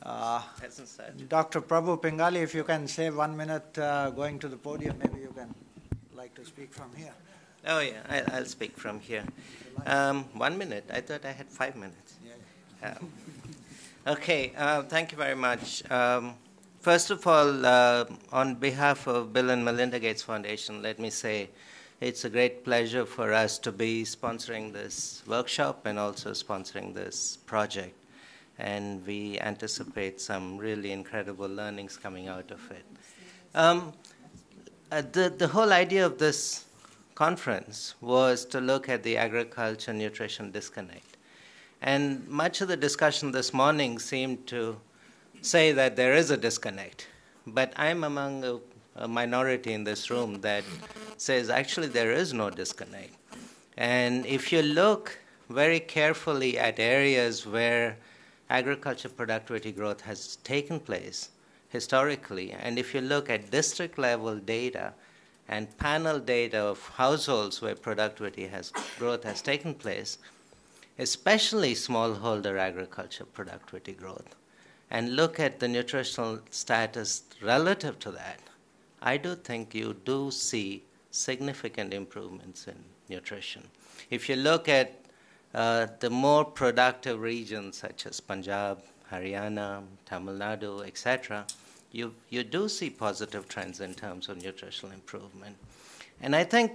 Hasn't started. Dr. Prabhu Pingali, if you can save 1 minute going to the podium, maybe you can like to speak from here. Oh, yeah, I'll speak from here. 1 minute. I thought I had 5 minutes. Yeah. Okay, thank you very much. First of all, on behalf of Bill and Melinda Gates Foundation, let me say it's a great pleasure for us to be sponsoring this workshop and also sponsoring this project. And we anticipate some really incredible learnings coming out of it. The whole idea of this conference was to look at the agriculture-nutrition disconnect. And much of the discussion this morning seemed to say that there is a disconnect. But I'm among a minority in this room that says actually there is no disconnect. And if you look very carefully at areas where agriculture productivity growth has taken place historically, and if you look at district level data and panel data of households where growth has taken place, especially smallholder agriculture productivity growth, and look at the nutritional status relative to that, I do think you do see significant improvements in nutrition. If you look at the more productive regions such as Punjab, Haryana, Tamil Nadu, etc., you do see positive trends in terms of nutritional improvement. And I think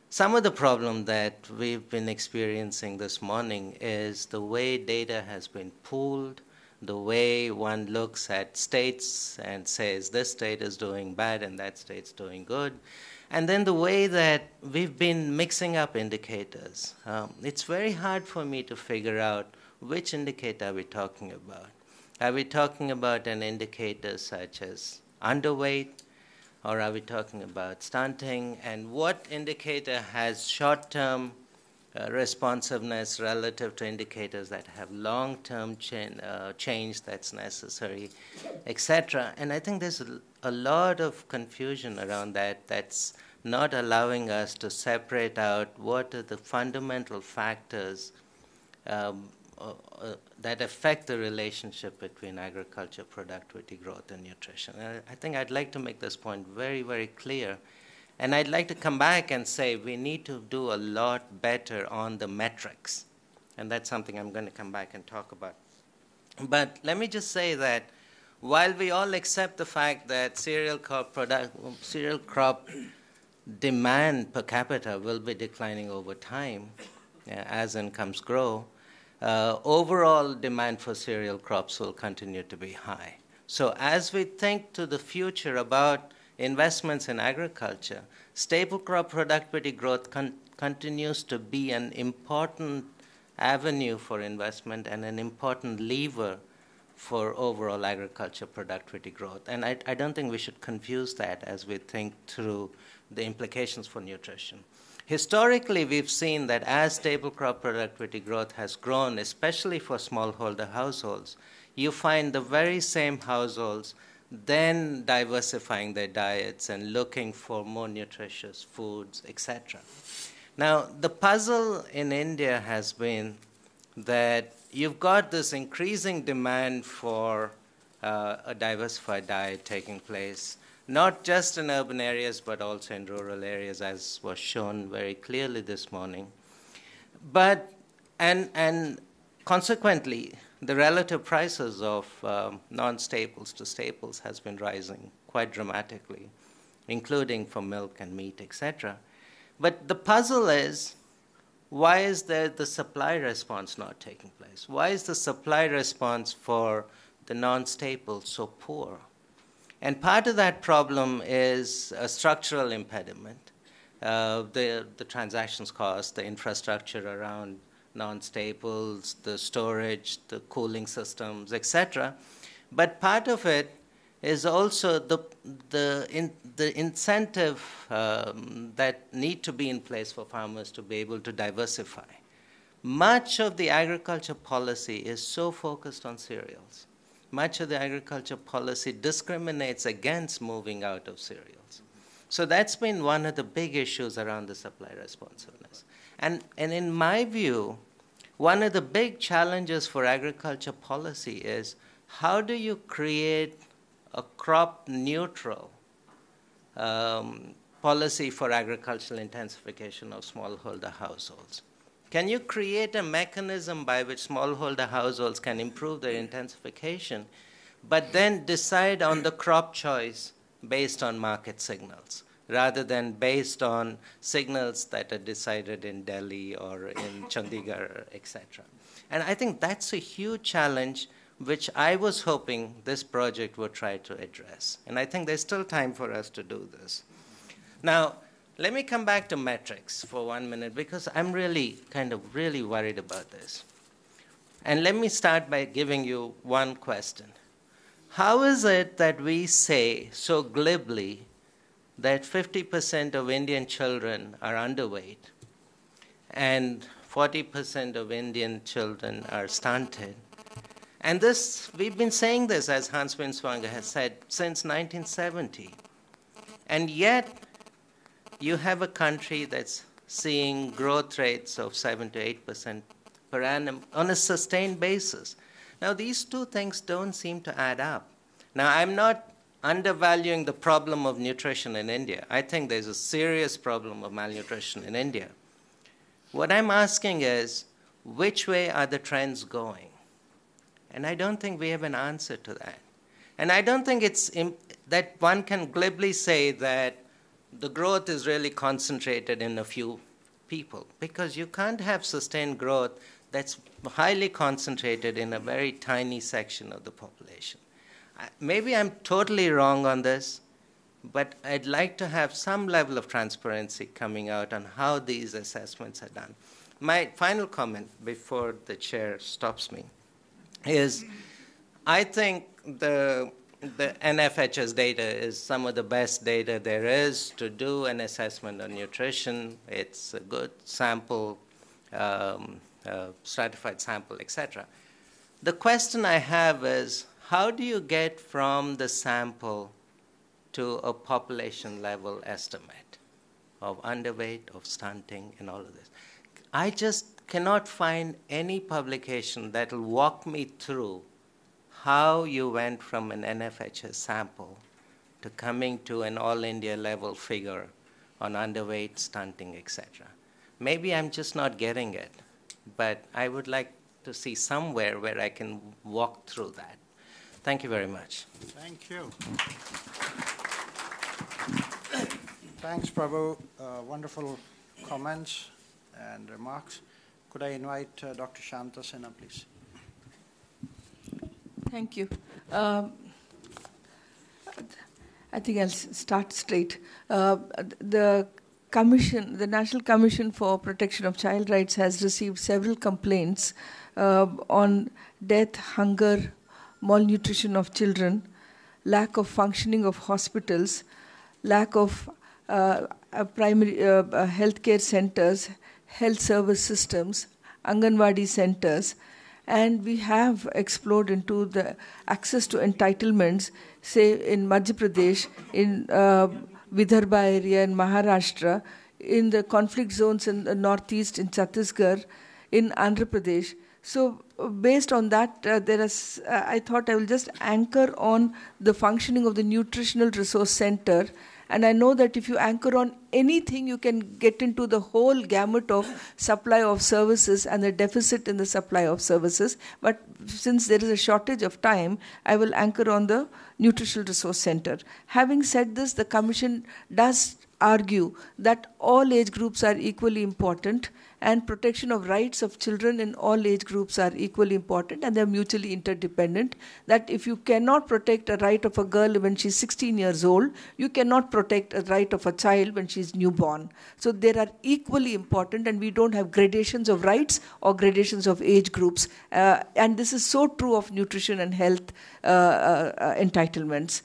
some of the problem that we've been experiencing this morning is the way data has been pooled, the way one looks at states and says this state is doing bad and that state's doing good, and then the way that we've been mixing up indicators. It's very hard for me to figure out which indicator are we talking about. Are we talking about an indicator such as underweight, or are we talking about stunting, and what indicator has short-term responsiveness relative to indicators that have long-term change that's necessary, etc. And I think there's a lot of confusion around that that's not allowing us to separate out what are the fundamental factors that affect the relationship between agriculture productivity growth and nutrition. And I think I'd like to make this point very, very clear. And I'd like to come back and say we need to do a lot better on the metrics. And that's something I'm going to come back and talk about. But let me just say that while we all accept the fact that cereal crop demand per capita will be declining over time as incomes grow, overall demand for cereal crops will continue to be high. So as we think to the future about investments in agriculture, staple crop productivity growth continues to be an important avenue for investment and an important lever for overall agriculture productivity growth. And I don't think we should confuse that as we think through the implications for nutrition. Historically, we've seen that as staple crop productivity growth has grown, especially for smallholder households, you find the very same households then diversifying their diets and looking for more nutritious foods, etc. Now, the puzzle in India has been that you've got this increasing demand for a diversified diet taking place, not just in urban areas, but also in rural areas, as was shown very clearly this morning. And consequently, the relative prices of non-staples to staples has been rising quite dramatically, including for milk and meat, etc. But the puzzle is, why is there the supply response not taking place? Why is the supply response for the non-staples so poor? And part of that problem is a structural impediment, the transactions cost, the infrastructure around non-staples, the storage, the cooling systems, etc. But part of it is also the incentive that need to be in place for farmers to be able to diversify. Much of the agriculture policy is so focused on cereals. Much of the agriculture policy discriminates against moving out of cereals. So that's been one of the big issues around the supply responsiveness. And in my view, one of the big challenges for agriculture policy is how do you create a crop neutral policy for agricultural intensification of smallholder households? Can you create a mechanism by which smallholder households can improve their intensification, but then decide on the crop choice based on market signals, rather than based on signals that are decided in Delhi or in Chandigarh, etc.? And I think that's a huge challenge which I was hoping this project would try to address. And I think there's still time for us to do this. Now, let me come back to metrics for 1 minute, because I'm really worried about this. And let me start by giving you one question. How is it that we say so glibly that 50% of Indian children are underweight and 40% of Indian children are stunted? And this, we've been saying this, as Hans Binswanger has said, since 1970. And yet, you have a country that's seeing growth rates of 7 to 8% per annum on a sustained basis. Now, these two things don't seem to add up. Now, I'm not undervaluing the problem of nutrition in India. I think there's a serious problem of malnutrition in India. What I'm asking is, which way are the trends going? And I don't think we have an answer to that. And I don't think it's that one can glibly say that the growth is really concentrated in a few people, because you can't have sustained growth that's highly concentrated in a very tiny section of the population. Maybe I'm totally wrong on this, but I'd like to have some level of transparency coming out on how these assessments are done. My final comment before the chair stops me is, I think the NFHS data is some of the best data there is to do an assessment on nutrition. It's a good sample, stratified sample, etc. The question I have is, how do you get from the sample to a population level estimate of underweight, of stunting, and all of this? I just cannot find any publication that will walk me through how you went from an NFHS sample to coming to an all-India level figure on underweight, stunting, etc. Maybe I'm just not getting it, but I would like to see somewhere where I can walk through that. Thank you very much. Thank you. Thanks, Prabhu. Wonderful comments and remarks. Could I invite Dr. Shanta Sinha, please? Thank you. I think I'll start straight. The Commission, the National Commission for Protection of Child Rights, has received several complaints on death, hunger, malnutrition of children, lack of functioning of hospitals, lack of primary healthcare centers, health service systems, Anganwadi centers, and we have explored into the access to entitlements, say in Madhya Pradesh, in Vidarbha area, in Maharashtra, in the conflict zones in the northeast, in Chhattisgarh, in Andhra Pradesh. So based on that, I thought I will just anchor on the functioning of the Nutritional Resource Center. And I know that if you anchor on anything, you can get into the whole gamut of supply of services and the deficit in the supply of services. But since there is a shortage of time, I will anchor on the Nutritional Resource Center. Having said this, the Commission does argue that all age groups are equally important, and protection of rights of children in all age groups are equally important, and they're mutually interdependent. That if you cannot protect a right of a girl when she's 16 years old, you cannot protect a right of a child when she's newborn. So they are equally important, and we don't have gradations of rights or gradations of age groups. And this is so true of nutrition and health entitlements.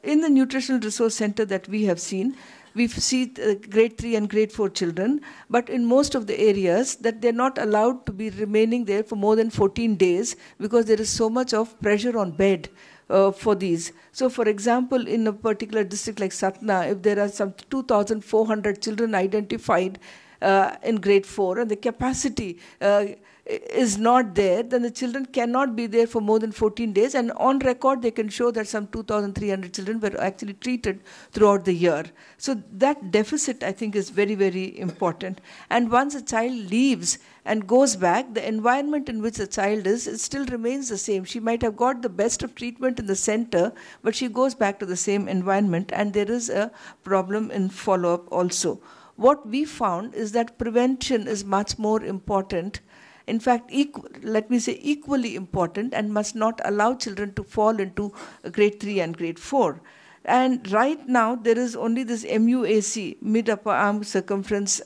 In the Nutritional Resource Center that we have seen, we see grade 3 and grade 4 children, but in most of the areas that they're not allowed to be remaining there for more than 14 days because there is so much of pressure on bed for these. So for example, in a particular district like Satna, if there are some 2,400 children identified, in grade 4 and the capacity is not there, then the children cannot be there for more than 14 days. And on record, they can show that some 2,300 children were actually treated throughout the year. So that deficit, I think, is very, very important. And once a child leaves and goes back, the environment in which the child is, it still remains the same. She might have got the best of treatment in the center, but she goes back to the same environment, and there is a problem in follow-up also. What we found is that prevention is much more important. In fact, let me say equally important, and must not allow children to fall into grade 3 and grade 4. And right now, there is only this MUAC, mid-upper arm circumference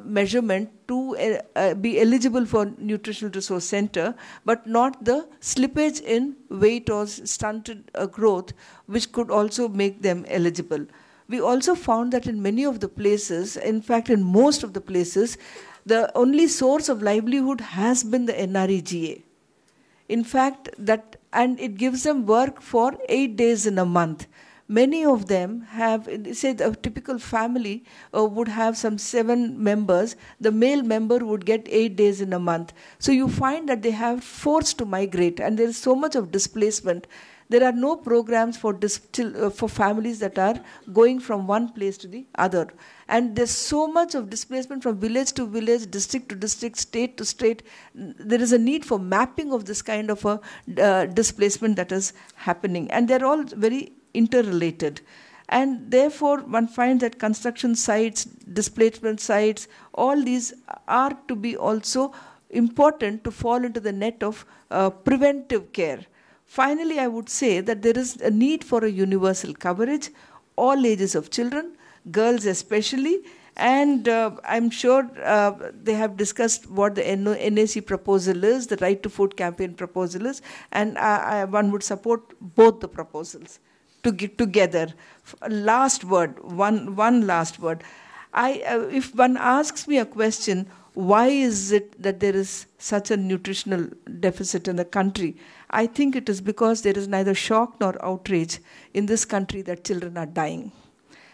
measurement to be eligible for nutritional resource center, but not the slippage in weight or stunted growth, which could also make them eligible. We also found that in many of the places, in fact, in most of the places, the only source of livelihood has been the NREGA. In fact, and it gives them work for 8 days in a month. Many of them have, say, a typical family would have some 7 members. The male member would get 8 days in a month. So you find that they have forced to migrate, and there is so much of displacement. There are no programs for families that are going from one place to the other. And there's so much of displacement from village to village, district to district, state to state. There is a need for mapping of this kind of a displacement that is happening. And they're all very interrelated. And therefore, one finds that construction sites, displacement sites, all these are to be also important to fall into the net of preventive care. Finally, I would say that there is a need for a universal coverage, all ages of children, girls especially, and I'm sure they have discussed what the NAC proposal is, the Right to Food campaign proposal is, and one would support both the proposals to get together. Last word, one last word. If one asks me a question, why is it that there is such a nutritional deficit in the country? I think it is because there is neither shock nor outrage in this country that children are dying.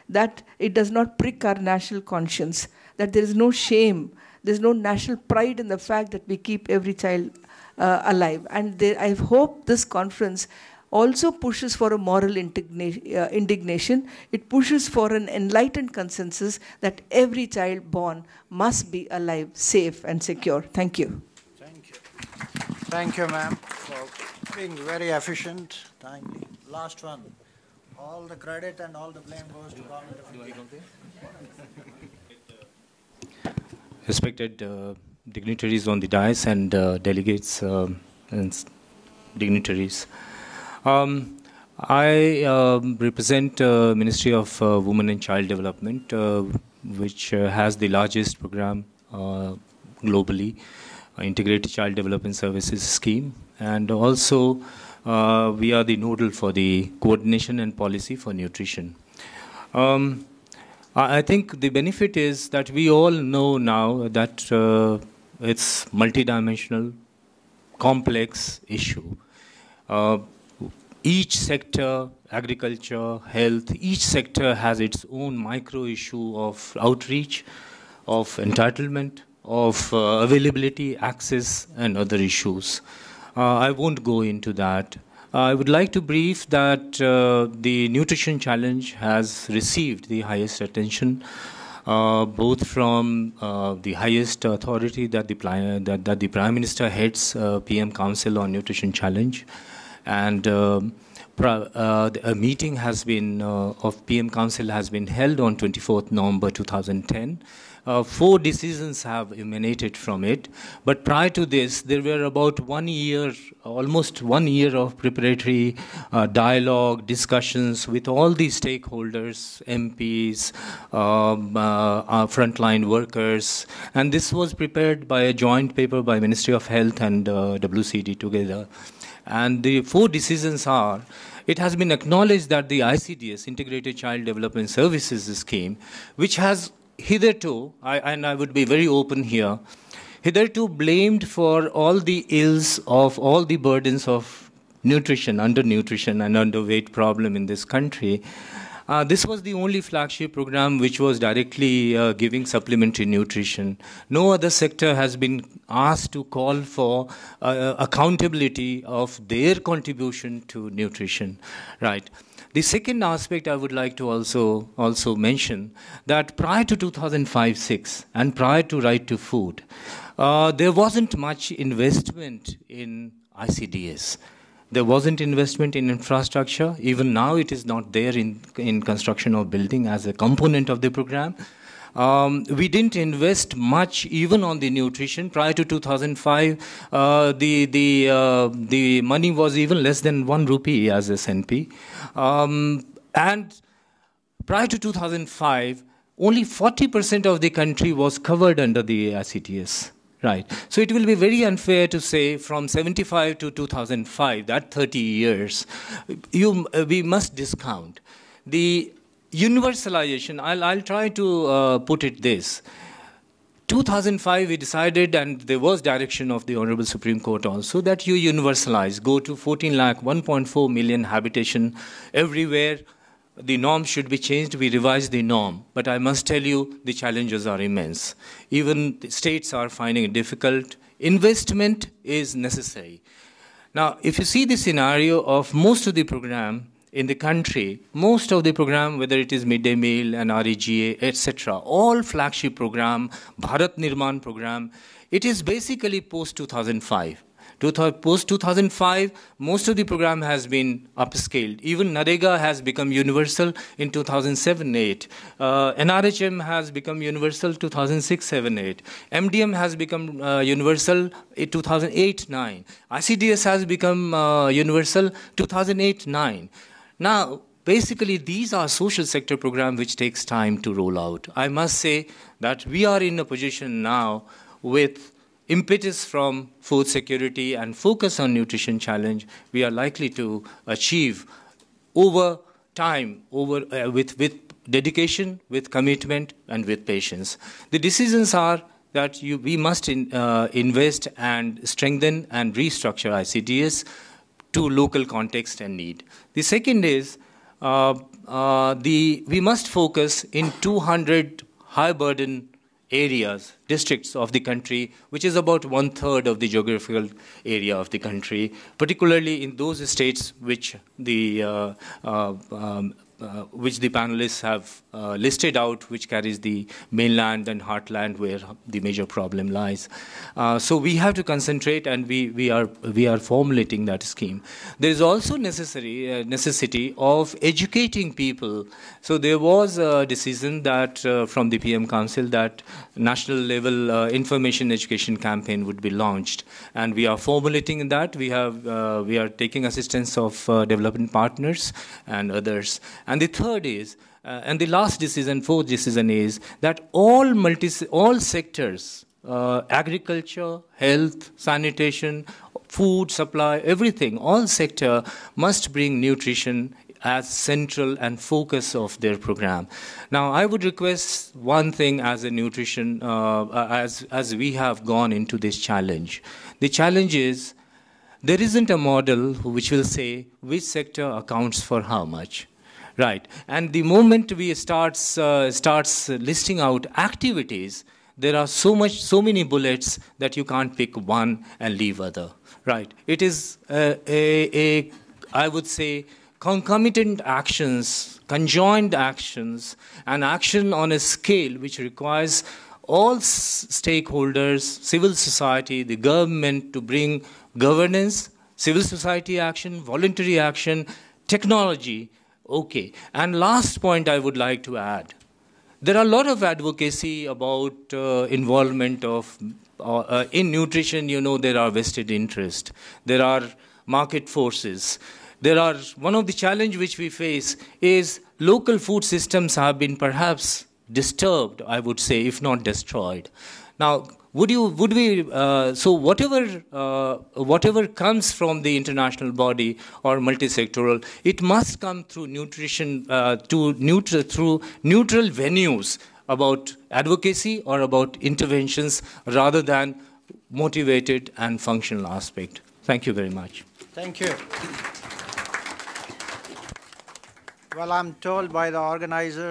That it does not prick our national conscience, that there is no shame, there is no national pride in the fact that we keep every child alive. And I hope this conference also pushes for a moral indignation. It pushes for an enlightened consensus that every child born must be alive, safe and secure. Thank you. Thank you. Thank you, ma'am, for being very efficient, timely. Last one. All the credit and all the blame goes to Government of India. Respected dignitaries on the dais and delegates and dignitaries. I represent Ministry of Women and Child Development, which has the largest program globally, Integrated Child Development Services Scheme, and also we are the nodal for the coordination and policy for nutrition. I think the benefit is that we all know now that it's multidimensional, complex issue. Each sector, agriculture, health, each sector has its own micro issue of outreach, of entitlement, of availability, access, and other issues. I won't go into that. I would like to brief that the nutrition challenge has received the highest attention, both from the highest authority that the Prime Minister heads, PM Council on Nutrition Challenge, and a meeting has been of PM Council has been held on 24th November 2010. 4 decisions have emanated from it, but prior to this, there were about 1 year, almost 1 year of preparatory dialogue, discussions with all the stakeholders, MPs, frontline workers, and this was prepared by a joint paper by Ministry of Health and WCD together. And the 4 decisions are, it has been acknowledged that the ICDS, Integrated Child Development Services Scheme, which has hitherto, and I would be very open here, hitherto blamed for all the ills of all the burdens of nutrition, undernutrition and underweight problem in this country, This was the only flagship program which was directly giving supplementary nutrition. No other sector has been asked to call for accountability of their contribution to nutrition, right? The second aspect I would like to also mention that prior to 2005-06 and prior to Right to Food, there wasn't much investment in ICDS. There wasn't investment in infrastructure. Even now, it is not there in construction of building as a component of the program. We didn't invest much even on the nutrition. Prior to 2005, the money was even less than 1 rupee as SNP. And prior to 2005, only 40% of the country was covered under the ICTS. Right. So it will be very unfair to say from 75 to 2005, that 30 years, we must discount. The universalization, I'll try to put it this. 2005, we decided, and there was direction of the Honorable Supreme Court also, that you universalize, go to 14 lakh, 1.4 million habitation everywhere. The norm should be changed. We revised the norm. But I must tell you, the challenges are immense. Even the states are finding it difficult. Investment is necessary. Now, if you see the scenario of most of the program in the country, most of the program, whether it is midday meal and REGA, etc., all flagship program, Bharat Nirman program, it is basically post-2005. Post-2005, most of the program has been upscaled. Even NREGA has become universal in 2007-08. NRHM has become universal 2006-07-08. MDM has become universal in 2008-09. ICDS has become universal 2008-09. Now, basically, these are social sector programs which takes time to roll out. I must say that we are in a position now with impetus from food security and focus on nutrition challenge, we are likely to achieve over time, with dedication, with commitment, and with patience. The decisions are that we must invest and strengthen and restructure ICDS to local context and need. The second is we must focus in 200 high-burden areas, districts of the country, which is about 1/3 of the geographical area of the country, particularly in those states which the panelists have listed out, which carries the mainland and heartland where the major problem lies. So we have to concentrate, and we are formulating that scheme. There is also necessity of educating people. So there was a decision that from the PM Council that national level information education campaign would be launched, and we are formulating that. We are taking assistance of development partners and others. And the third is, and the last decision, fourth decision is that all sectors, agriculture, health, sanitation, food supply, everything, all sector must bring nutrition as central and focus of their program. Now, I would request one thing as a nutrition, as we have gone into this challenge. The challenge is there isn't a model which will say which sector accounts for how much. Right, and the moment we starts listing out activities, there are so many bullets that you can't pick one and leave other. Right, it is I would say concomitant actions, conjoined actions, and action on a scale which requires all stakeholders, civil society, the government to bring governance, civil society action, voluntary action, technology. Okay, and last point I would like to add. There are a lot of advocacy about involvement of in nutrition. You know, there are vested interest. There are market forces. One of the challenges which we face is local food systems have been perhaps disturbed, I would say, if not destroyed. Now, so whatever comes from the international body or multi-sectoral, it must come through nutrition, through neutral venues about advocacy or about interventions rather than motivated and functional aspect. Thank you very much. Thank you. Well, I'm told by the organizers